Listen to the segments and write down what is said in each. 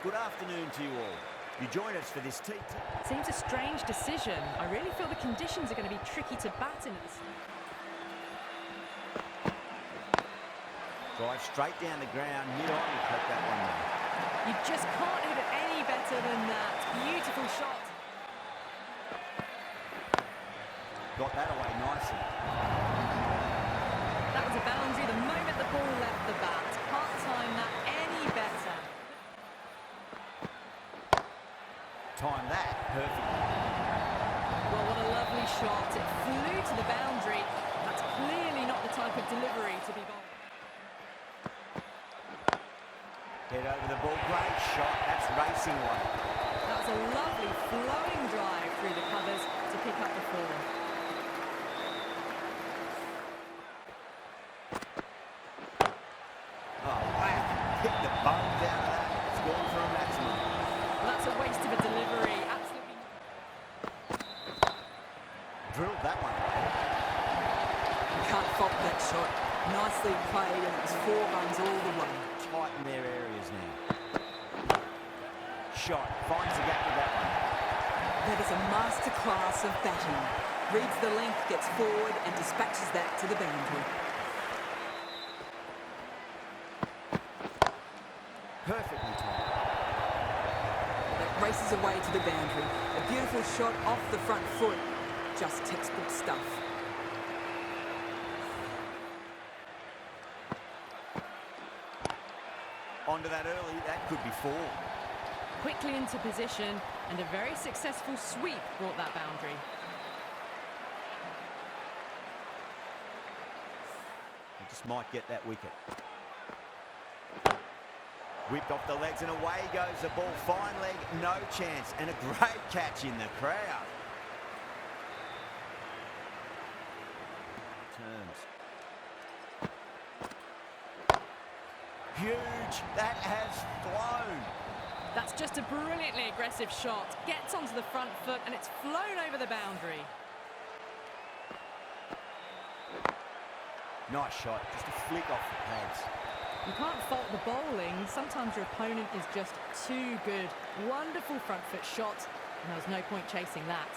Good afternoon to you all. You join us for this tea. Seems a strange decision. I really feel the conditions are going to be tricky to bat in this. Drive straight down the ground, mid-on, and clip that one there. You just can't hit it any better than that. Beautiful shot. Got that away nicely. That was a boundary the moment the ball left the bat. Can't time that any better. Time that perfectly. Well, what a lovely shot. It flew to the boundary. That's clearly not the type of delivery to be bowled. Head over the ball, great shot. That's racing one. That was a lovely flowing drive through the covers to pick up the form. Oh, wow. Hit the bones out of that. It's gone for a maximum. Well, that's a waste of a delivery. Absolutely. Drilled that one. You can't fault that shot. Nicely played, and it was 4 runs all the way. Tighten their areas now. Shot. Finds the gap with that one. That is a masterclass of batting. Reads the length, gets forward, and dispatches that to the boundary. Perfectly timed. That races away to the boundary. A beautiful shot off the front foot. Just textbook stuff. Onto that early, that could be 4. Quickly into position, and a very successful sweep brought that boundary. He just might get that wicket. Whipped off the legs and away goes the ball. Fine leg, no chance. And a great catch in the crowd. Turns. Huge. That has flown. That's just a brilliantly aggressive shot. Gets onto the front foot and it's flown over the boundary. Nice shot. Just a flick off the pads. You can't fault the bowling. Sometimes your opponent is just too good. Wonderful front foot shot, and there was no point chasing that.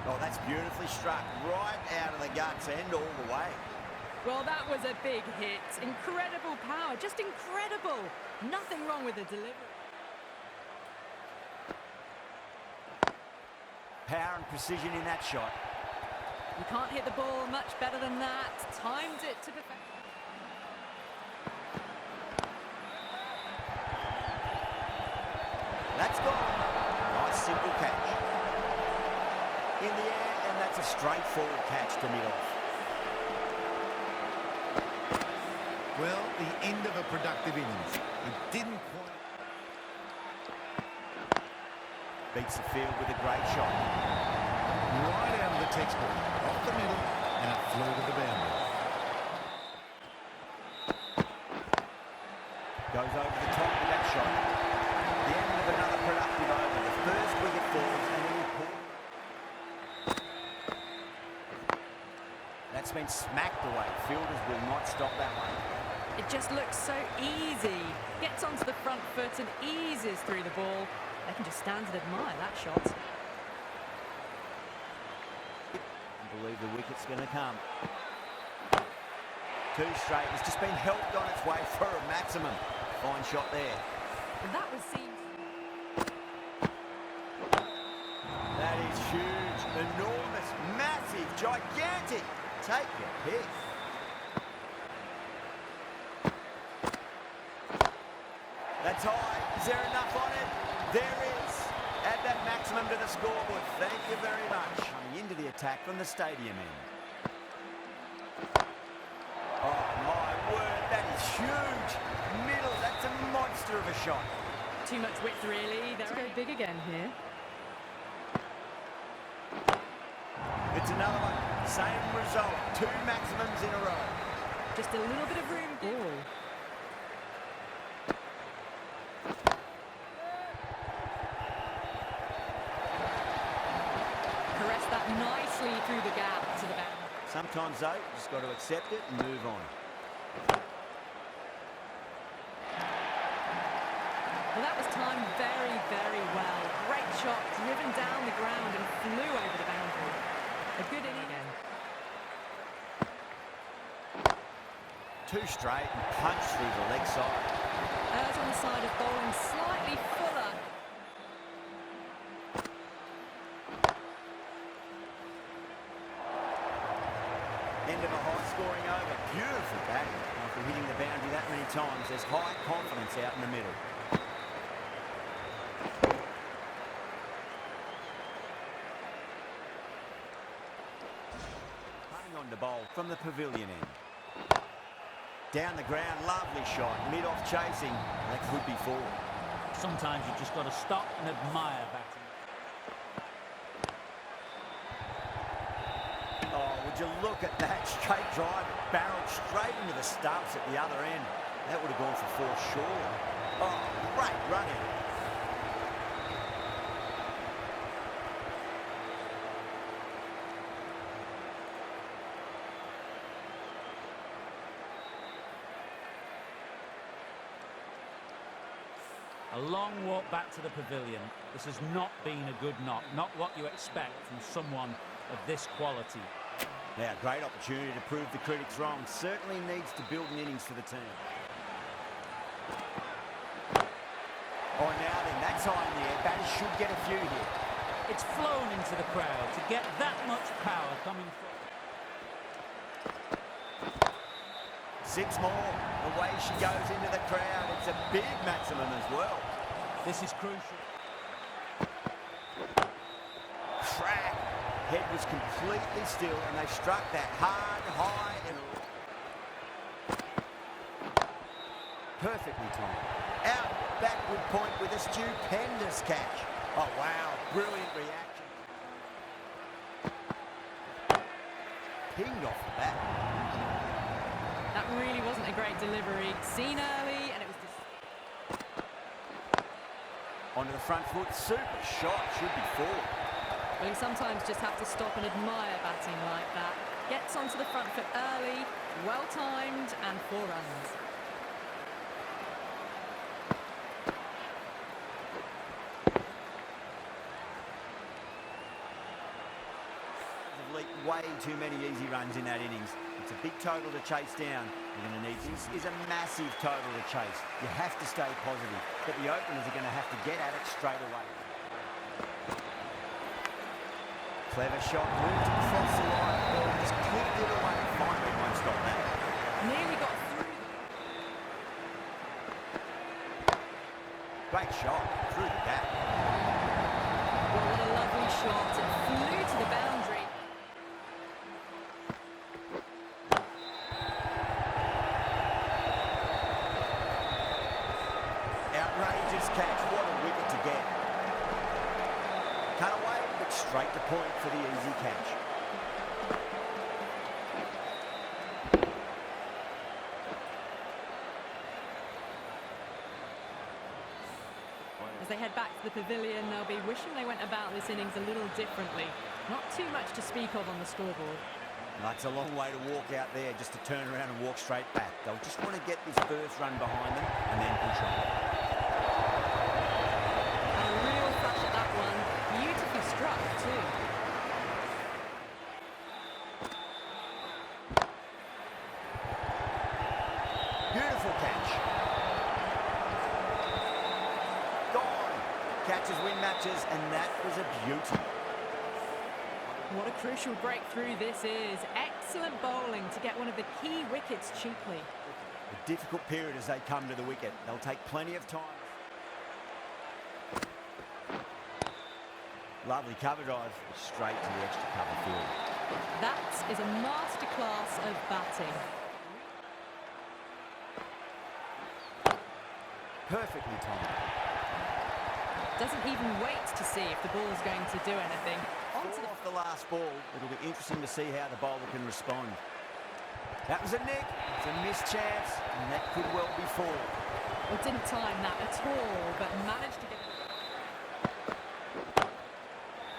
Oh, that's beautifully struck. Right out of the guts and all the way. Well, that was a big hit. Incredible power, just incredible. Nothing wrong with the delivery. Power and precision in that shot. You can't hit the ball much better than that. Timed it to perfection. That's gone. Nice simple catch. In the air, and that's a straightforward catch to mid-off. Well, the end of a productive innings. It didn't quite... Beats the field with a great shot. Right out of the textbook, off the middle, and it flew to the boundary. Goes over the top with that shot. The end of another productive over. The first wicket falls and an important... That's been smacked away. Fielders will not stop that one. It just looks so easy. Gets onto the front foot and eases through the ball. They can just stand and admire that shot. I believe the wicket's going to come. 2 straight. It's just been helped on its way for a maximum. Fine shot there. And that was seen. That is huge, enormous, massive, gigantic. Take your pick. That's high. Is there enough on it? There is. Add that maximum to the scoreboard. Thank you very much. Coming into the attack from the stadium end. Oh, my word. That is huge. Middle. That's a monster of a shot. Too much width, really. They're go big again here. It's another one. Same result. 2 maximums in a row. Just a little bit of room. Ball. Sometimes, though, you just got to accept it and move on. Well, that was timed very, very well. Great shot, driven down the ground and flew over the boundary. A good inning again. Two straight and punch through the leg side. Errs on the side of bowling slightly fuller. End of a high-scoring over. Beautiful batting. After hitting the boundary that many times, there's high confidence out in the middle. Coming on to bowl from the pavilion end. Down the ground, lovely shot. Mid-off chasing. That could be four. Sometimes you just got to stop and admire batting. Oh, would you look at that straight drive? It barreled straight into the stumps at the other end. That would have gone for four short. Oh, great running. A long walk back to the pavilion. This has not been a good knock. Not what you expect from someone of this quality. Now, great opportunity to prove the critics wrong. Certainly needs to build an innings for the team. Oh, now then, that's high in the air. Batters should get a few here. It's flown into the crowd to get that much power coming from. Six more. The way she goes into the crowd, it's a big maximum as well. This is crucial. Crack. Head was completely still and they struck that hard, high and perfectly timed. Out backward point with a stupendous catch. Oh wow, brilliant reaction. Pinged off the bat. That really wasn't a great delivery. Seen early and it was just... Onto the front foot, super shot, should be four. Well, you sometimes just have to stop and admire batting like that. Gets onto the front foot early, well timed, and 4 runs. They've leaked way too many easy runs in that innings. It's a big total to chase down. You're going to need this is a massive total to chase. You have to stay positive, but the openers are going to have to get at it straight away. Clever shot, moved across the line, ball just clipped it away. Finally, won't stop that. Nearly got through. Great shot, through the bat. Well, what a lovely shot. It flew to the boundary. Outrageous catch, what a wicket to get. Cut away, but straight to point for the easy catch. As they head back to the pavilion, they'll be wishing they went about this innings a little differently. Not too much to speak of on the scoreboard. That's a long way to walk out there just to turn around and walk straight back. They'll just want to get this first run behind them and then push on. A real flash at that one. Beautifully struck too. Beautiful catch. Gone. Catches win matches, and that was a beauty. What a crucial breakthrough this is. Excellent bowling to get one of the key wickets cheaply. A difficult period as they come to the wicket. They'll take plenty of time. Lovely cover drive, straight to the extra cover field. That is a masterclass of batting. Perfectly timed. Doesn't even wait to see if the ball's going to do anything. Onto the... Off the last ball, it'll be interesting to see how the bowler can respond. That was a nick, it's a missed chance, and that could well be four. Well, didn't time that at all, but managed to get...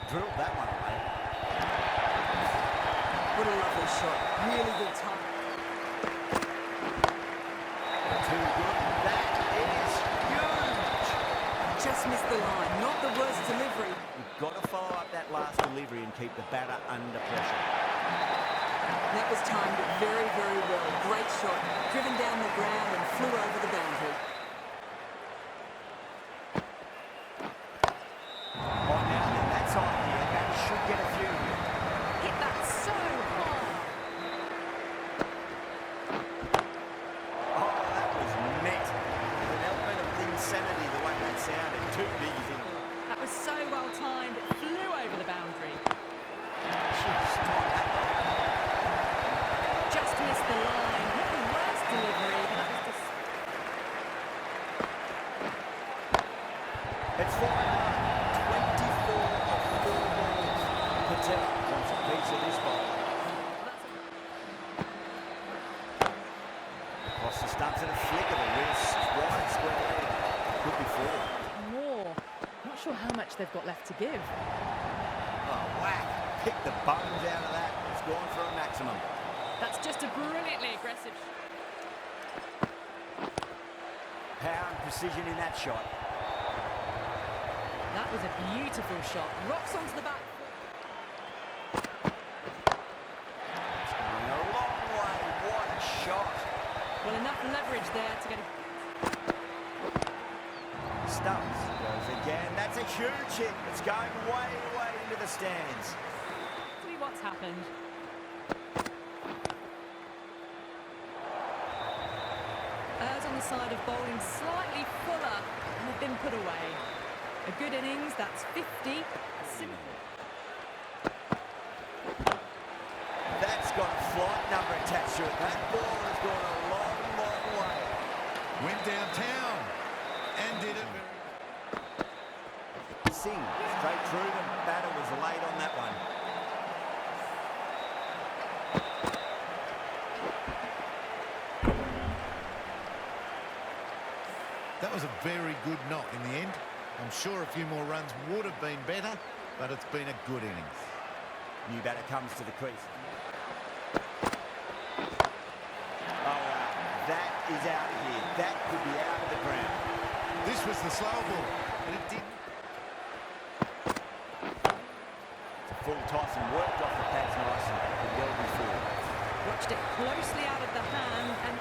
Drilled that one away. What a lovely shot. Really good time. Too good. That is huge. Just missed the line. Not the worst delivery. You've got to follow up that last delivery and keep the batter under pressure. That was timed very, very well. Great shot. Driven down the ground and flew over the boundary. Oh, now then, that's ideal. That should get a few here. Hit that so hard. Oh, that was net. There's an element of insanity the way that sounded. Too big, you think. That was so well timed. It flew over the boundary. Jeez, Tom, that Just missed the line. Not the worst delivery, but that was just... It's 4 24 of 4 balls. Patel wants a piece of this ball. Across the stumps and a flick of a wrist. Wide square leg. Could be 4. More. Not sure how much they've got left to give. Oh, whack. Pick the bones out of that. It's gone for a maximum. That's just a brilliantly aggressive... Power and precision in that shot. That was a beautiful shot. Rocks onto the back. It's going a long way. What a shot. Well, enough leverage there to get a... Stumps goes again. That's a huge hit. It's going way, way into the stands. See what's happened. Errs on the side of bowling slightly fuller and have been put away. A good innings, that's 50. Simple. That's got a flight number attached to it. That ball has gone a long, long way. Went downtown and did it. Singh straight through them. Batter was late on that one. That was a very good knock in the end. I'm sure a few more runs would have been better, but it's been a good innings. New batter comes to the crease. Oh, that is out of here. That could be out of the ground. This was the slow ball, and it didn't. It's a full toss and worked off the pads nicely. Could well be 4. Watched it closely out of the hand and